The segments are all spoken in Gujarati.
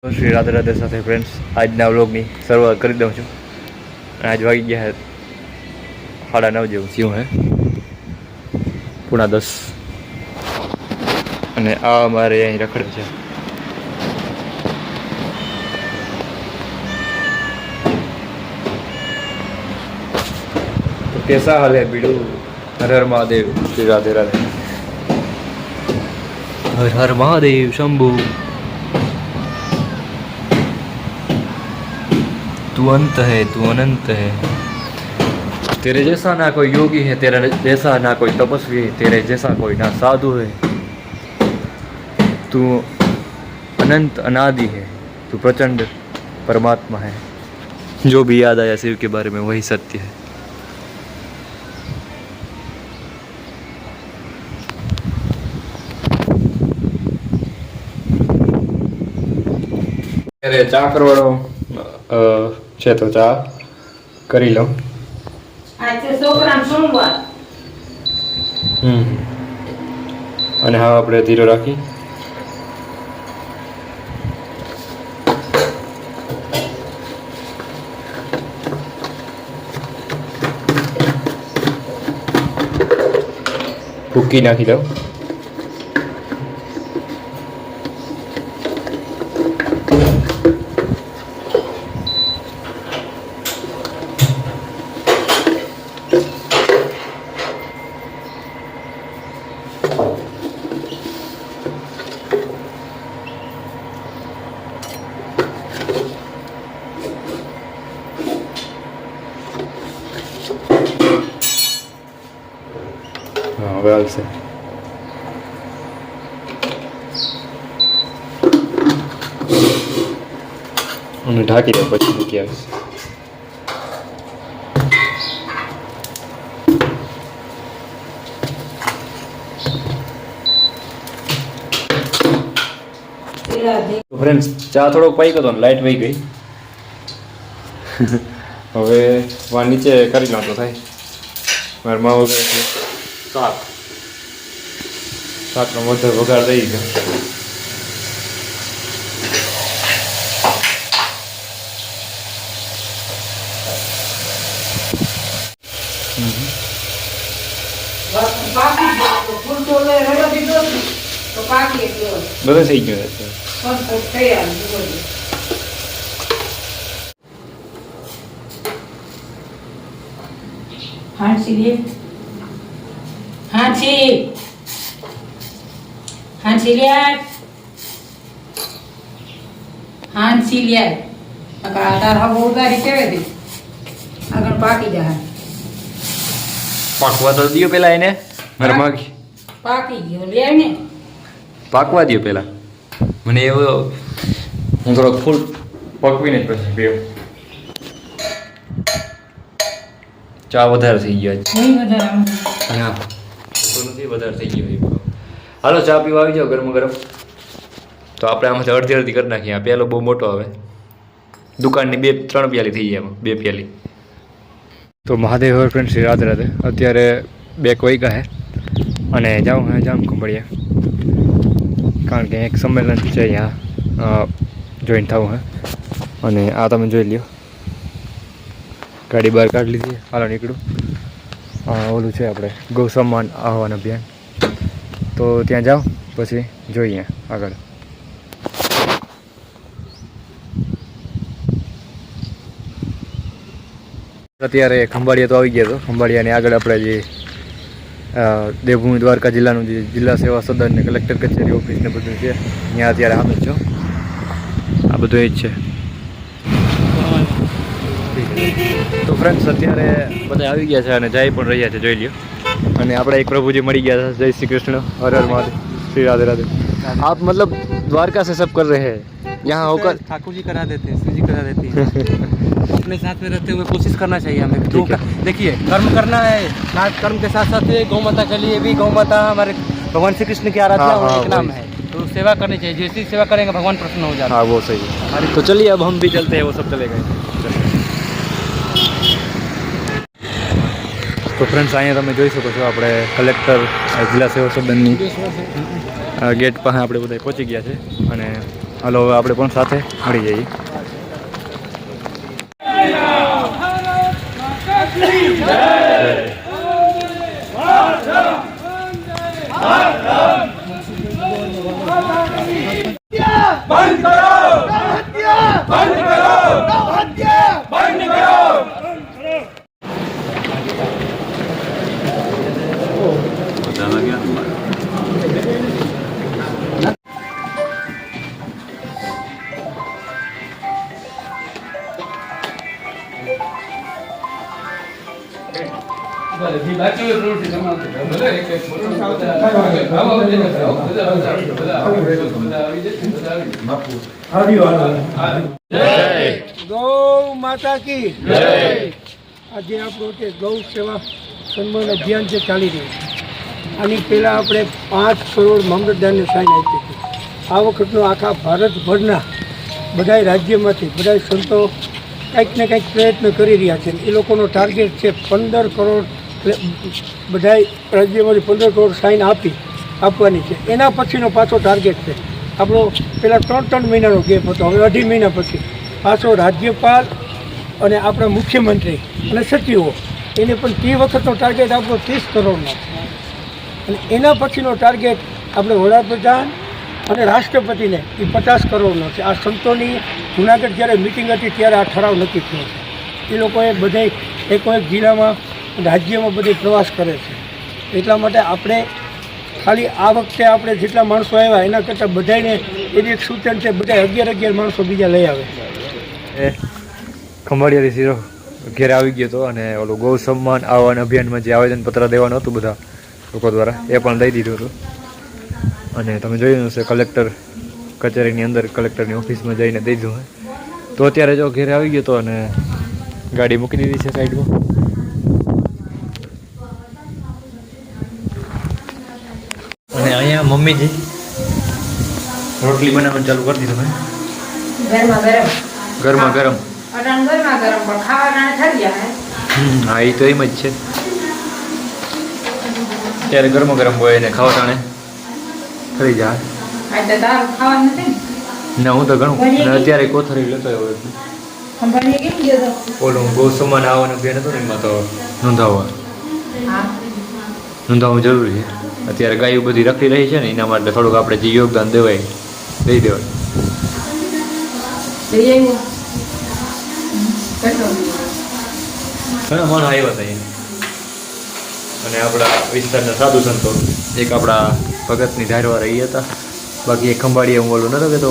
શ્રી રાધે રાધે સાથે ફ્રેન્ડ્સ આજના વ્લોગની શરૂઆત કરી દઉં છું. આજ વાગી ગયા હે 9:30 જેવું થયું હે, 9:10. અને આ અમારે અહીં રખડે છે. તો કેસા હાલ હે બીડू? હર હર મહાદેવ, શ્રી રાધે રાધે. હર હર મહાદેવ શંભુ. तू अंत है, तू अनंत है. तेरे जैसा ना कोई योगी है, तेरे जैसा ना कोई तपस्वी है, तेरे जैसा कोई ना साधु है. तू अनंत अनादि है, तू प्रचंड परमात्मा है. जो भी याद आया शिव के बारे में वही सत्य है. अरे चा करवाड़ो છે તો ચા કરી લઉં. આજે છોકરાને સોમવાર. અને હા આપણે ધીરો રાખી. ભૂકી નાખી દઉં. હવે આવશે. અને ઢાંકી દો પછી મૂકી આવીશ. ફ્રેન્ડ્સ ચા થોડોક પાઈ ગયો, લાઈટ વહી ગઈ. હવે વા નીચે કરી લો તો થાય. મારા મા વગર શાકનો મોટો વઘાર થઈ ગયો. બધું થઈ ગયું. પાકવા તો દિયો પેલા એને. પાકી ગયો લે ને, પાકવા દો પેલા. મને એવો હું થોડોક ફૂલ પકવીને જ પછી પીવું. ચા વધારે થઈ ગયો હા, તો નથી વધારે થઈ ગયો. હાલો ચા પીવા આવી જાઓ ગરમ ગરમ. તો આપણે આમાંથી અડધી અડધી કરી નાખીએ. આ પેલો બહુ મોટો આવે, દુકાનની 2-3 પ્યાલી થઈ જાય એમાં, 2 પ્યાલી. તો મહાદેવ ફ્રેન્ડ શ્રી રાધે રાધે. અત્યારે 2 વાગ્યા હે અને જાઉં ખંભાળિયા, કારણ કે એક સંમેલન છે અહીંયા જોઈન થવું હે. અને આ તમે જોઈ લ્યો, ગાડી બહાર કાઢી લીધી. હાલો નીકળું. ઓલું છે આપણે ગૌ સન્માન આહ્વાન અભિયાન, તો ત્યાં જાઓ પછી જોઈએ આગળ. અત્યારે ખંભાળિયા તો આવી ગયા હતો. ખંભાળિયાની આગળ આપણે જે દેવભૂમિ દ્વારકા જિલ્લાનું જે જિલ્લા સેવા સદન ને કલેક્ટર કચેરી ઓફિસ ને બધું છે, ત્યાં અત્યારે આમ જ છો. આ બધું એ જ છે. તો ફ્રેન્ડ્સ અત્યારે બધા આવી ગયા છે અને જઈ પણ રહ્યા છે, જોઈ લ્યો. અને આપણે એક પ્રભુજી મળી ગયા છે. જય શ્રી કૃષ્ણ, હર હર મહાદેવ, श्री राधे राधे. आप मतलब द्वारका से सब कर रहे हैं यहाँ होकर? ठाकुर जी करा देते हैं, शिव जी करा देती हैं. अपने साथ में रहते हुए कोशिश करना चाहिए हमें. तो देखिए कर्म करना है, कर्म के साथ साथ गौ माता के लिए भी, गौ माता हमारे भगवान श्री कृष्ण की आराधना एक नाम है, तो सेवा करनी चाहिए. जैसी सेवा करेंगे भगवान प्रसन्न हो जाता है. हाँ वो सही है. तो चलिए अब हम भी चलते हैं, वो सब चले गए. તો ફ્રેન્ડ્સ અહીંયા તમે જોઈ શકો છો આપણે કલેક્ટર જિલ્લા સેવા સદનની ગેટ પાસે આપણે બધા પહોંચી ગયા છે અને હાલો હવે આપણે પણ સાથે મળી જઈએ. ગૌ માતા કી જય. આજે આપણું જે ગૌ સેવા સન્માન અભિયાન જે ચાલી રહ્યું છે આની પહેલાં આપણે 5 કરોડ મામલતદારને સાઇન આપી હતી. આ વખતનો આખા ભારતભરના બધાય રાજ્યમાંથી બધાય સંતો કંઈક ને કંઈક પ્રયત્ન કરી રહ્યા છે. એ લોકોનો ટાર્ગેટ છે 15 કરોડ બધાય રાજ્યમાંથી 15 કરોડ સાઇન આપવાની છે. એના પછીનો પાછો ટાર્ગેટ છે આપણો. પહેલાં 3 મહિનાનો ગેપ હતો, હવે 2.5 મહિના પછી પાછો રાજ્યપાલ અને આપણા મુખ્યમંત્રી અને સચિવો એને પણ તે વખતનો ટાર્ગેટ આપણો 30 કરોડનો છે. અને એના પછીનો ટાર્ગેટ આપણે વડાપ્રધાન અને રાષ્ટ્રપતિને એ 50 કરોડનો છે. આ સંતોની જૂનાગઢ જ્યારે મિટિંગ હતી ત્યારે આ ઠરાવ નક્કી થયો છે. એ લોકોએ બધે એકોએક જિલ્લામાં રાજ્યમાં બધે પ્રવાસ કરે છે. એટલા માટે આપણે ખાલી આ વખતે આપણે જેટલા માણસો આવ્યા એના કરતાં બધાને એક સૂચન છે, બધા 11 માણસો બીજા લઈ આવે. એ ખંભાળિયાથી સીધો ઘેરે આવી ગયો હતો અને ઓલું ગૌ સન્માન આવવાના અભિયાનમાં જે આવેદનપત્ર દેવાનું હતું બધા લોકો દ્વારા એ પણ દઈ દીધું હતું. અને તમે જોયું હશે કલેક્ટર કચેરીની અંદર કલેક્ટરની ઓફિસમાં જઈને દઈ દીધું હોય. તો અત્યારે જો ઘેરે આવી ગયો હતો અને ગાડી મૂકી દીધી છે સાઈડમાં. અને અહીંયા મમ્મીજી રોટલી બનાવવાનું ચાલુ કરી દીધું મેં. ગરમા ગરમ ગરમા ગરમ. અટાણ ગરમા ગરમ પણ ખાવાના થઈ ગયા. હા એ તો એમ જ છે. ત્યારે ગરમા ગરમ હોય ને ખાવા ટાણે થઈ જાય. એટલે તારું ખાવાનું નથી ને? ના હું તો ઘણું અને અત્યારે કોથળી લેતો આવ્યો છું. ખંભાળીએ કેમ ગયો તો? ઓલું ગૌ સન્માન આવવાનું અભિયાન હતું ને એમાં તો નોંધાવવા હા નોંધાવવું જરૂરી છે. અત્યારે ગાયો બધી રખડી રહી છે ને એના માટે થોડુંક આપણે જે યોગદાન દેવાય દઈ દેવાય. લઈ આવ્યો કેટલો ઘણા માણસ આવ્યા હતા અહીંયા. અને આપણા વિસ્તારના સાધુ સંતો એક આપણા ભગતની ધારવાળા એ હતા. બાકી એક ખંભાળીએ હું ઓલું નતો કહેતો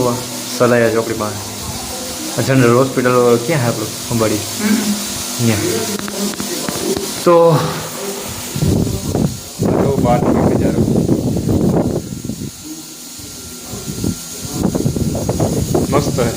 સલાયા ચોકડી પાસે જનરલ હોસ્પિટલ ક્યાં છે આપણું ખંભાળી ત્યાં. તો બાર નજારો મસ્ત હે.